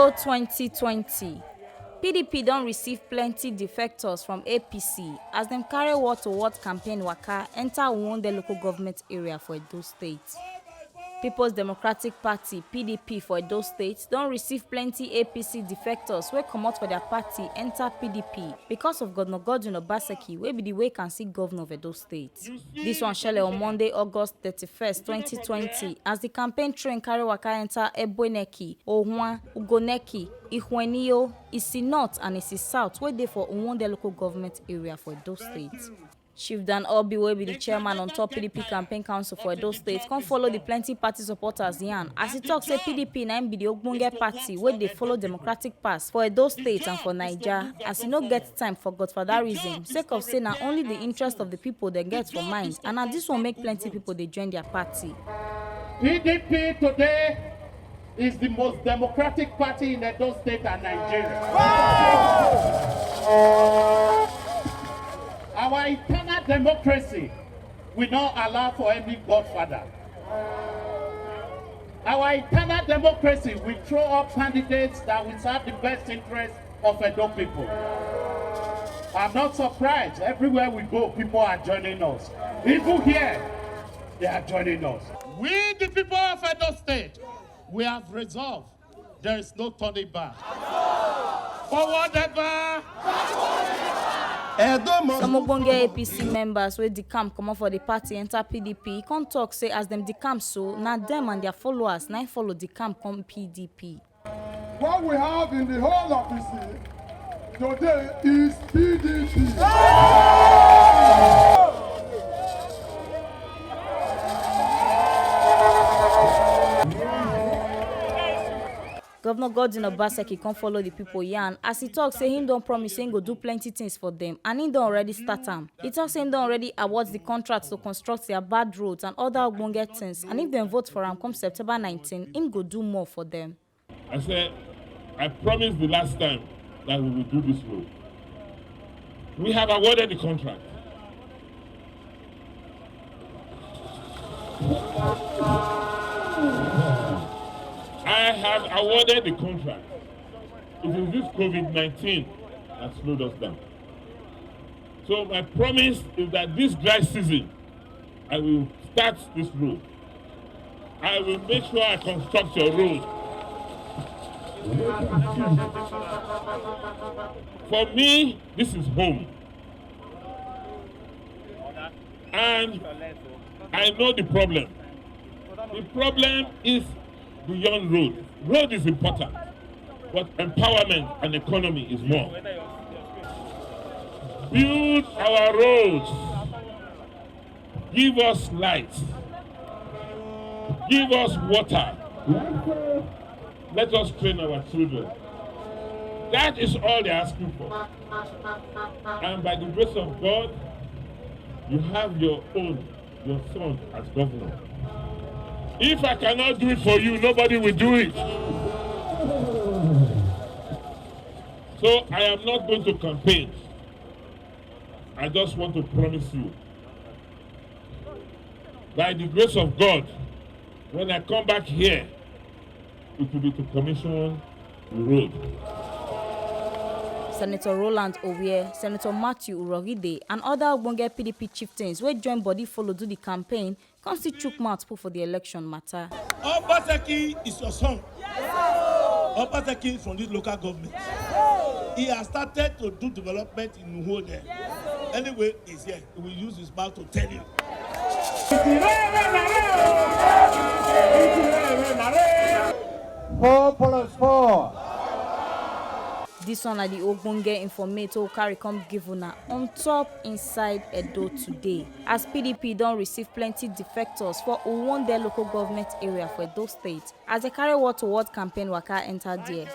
Edo 2020. PDP don't receive plenty defectors from APC as them carry word-to-word campaign waka enter Uhunmwonde local government area for Edo State. People's Democratic Party (PDP) for Edo State don't receive plenty APC defectors wey comot for their party enter PDP because of Governor Uhunmwonde wey be the vacancy governor of Edo State. This one shele on Monday, August 31st, 2020, as the campaign train carry waka enter Eboneki, Ohwan, Ugoneki, Uhunmwonde, Isi North and Isi South wey dey for Uhunmwonde local government area for Edo State. Chief Dan Obi wey be the chairman on top PDP campaign council for Edo State come follow the plenty party supporters yarn as he talk say PDP na be the ogbonge party wey dey follow democratic path for Edo State and for Naija as he no get time for godfatherism sake of say na only the interest of the people they get for mind and na this one make plenty people dey join their party. PDP today is the most democratic party in Edo State and Nigeria. Our eternal democracy will not allow for any godfather. Our eternal democracy will throw up candidates that will serve the best interests of Edo people. I'm not surprised. Everywhere we go, people are joining us. Even here, they are joining us. We, the people of Edo State, we have resolved there is no turning back. Forward ever. Some ogbonge APC members wey decamp comot for the party enter PDP come talk say as them decamp so na them and their followers na follow decamp come PDP. What we have in the whole APC today is PDP. Governor Uhunmwonde come follow the people yarn as he talk say him don't promise him go do plenty things for them and he don't already start am. He talk say him don't already award the contracts to construct their bad roads and other ogbonge things and if them vote for him come September 19, him go do more for them. I said, I promised the last time that we will do this road. We have awarded the contract. I have awarded the contract. It is this COVID-19 that slowed us down. So my promise is that this dry season, I will start this road. I will make sure I construct your road. For me, this is home. And I know the problem. The problem is beyond road. Road is important, but empowerment and economy is more. Build our roads. Give us light. Give us water. Let us train our children. That is all they're asking for. And by the grace of God, you have your son as governor. If I cannot do it for you, nobody will do it. So I am not going to campaign. I just want to promise you, by the grace of God, when I come back here, it will be to commission the road. Senator Roland Owie, Senator Matthew Urogide, and other ogbonge PDP chieftains wey join body follow do the campaign come still chook mouth put for the election matter. Obaseki is your son. Obaseki from this local government. He has started to do development in Uhunmwonde. Anyway, he's here. He will use his mouth to tell you. 4+4. This one are the ogbonge informator carry come give una on top inside Edo today. As PDP don't receive plenty defectors for Uhunmwonde local government area for Edo State as they carry word-to-word campaign waka enter there.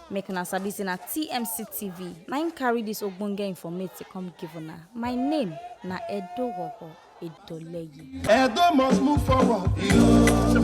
Make una sabi say na TMC TV na im carry this ogbonge informate come give una. My name na Edo Wowo Edoleyi. Edo must move forward.